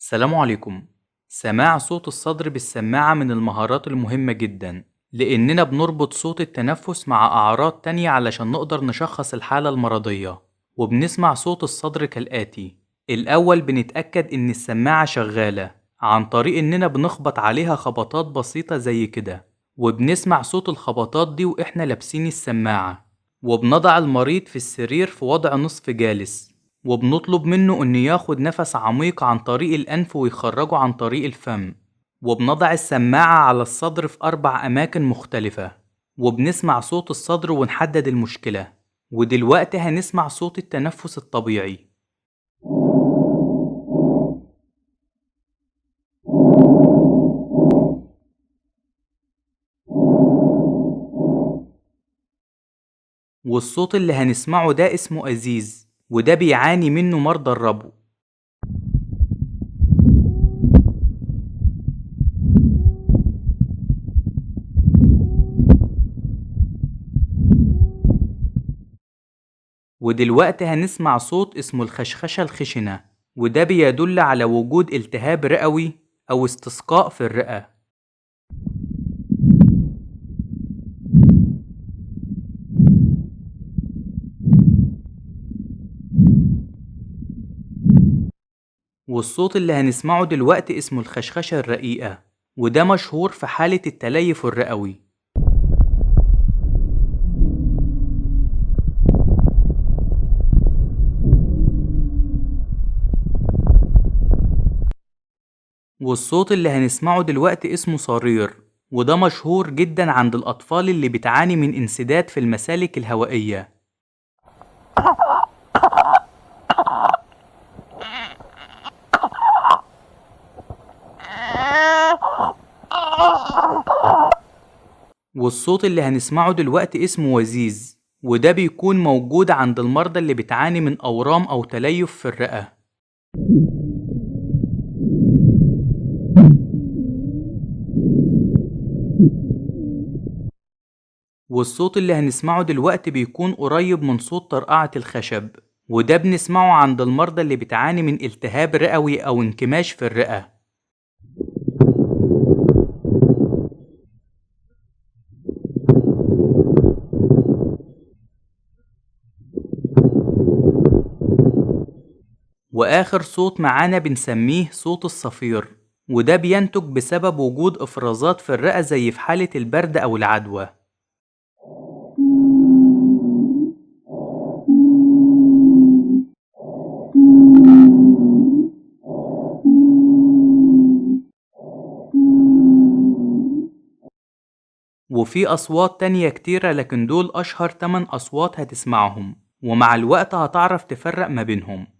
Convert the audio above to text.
السلام عليكم. سماع صوت الصدر بالسماعة من المهارات المهمة جدا، لأننا بنربط صوت التنفس مع أعراض تانية علشان نقدر نشخص الحالة المرضية. وبنسمع صوت الصدر كالآتي: الأول بنتأكد إن السماعة شغالة عن طريق إننا بنخبط عليها خبطات بسيطة زي كده، وبنسمع صوت الخبطات دي وإحنا لابسين السماعة. وبنضع المريض في السرير في وضع نصف جالس، وبنطلب منه إنه ياخد نفس عميق عن طريق الأنف ويخرجه عن طريق الفم. وبنضع السماعة على الصدر في 4 أماكن مختلفة، وبنسمع صوت الصدر ونحدد المشكلة. ودلوقتي هنسمع صوت التنفس الطبيعي. والصوت اللي هنسمعه ده اسمه أزيز، وده بيعاني منه مرضى الربو. ودلوقتي هنسمع صوت اسمه الخشخشة الخشنة، وده بيدل على وجود التهاب رئوي أو استسقاء في الرئة. والصوت اللي هنسمعه دلوقتي اسمه الخشخشة الرقيقة، وده مشهور في حالة التليف الرئوي. والصوت اللي هنسمعه دلوقتي اسمه صرير، وده مشهور جدا عند الأطفال اللي بتعاني من انسداد في المسالك الهوائية. والصوت اللي هنسمعه دلوقتي اسمه وزيز، وده بيكون موجود عند المرضى اللي بتعاني من أورام أو تليف في الرئة. والصوت اللي هنسمعه دلوقتي بيكون قريب من صوت طرقعة الخشب، وده بنسمعه عند المرضى اللي بتعاني من التهاب رئوي أو انكماش في الرئة. وآخر صوت معانا بنسميه صوت الصفير، وده بينتج بسبب وجود إفرازات في الرئة زي في حالة البرد أو العدوى. وفي أصوات تانية كتيرة، لكن دول أشهر 8 أصوات هتسمعهم، ومع الوقت هتعرف تفرق ما بينهم.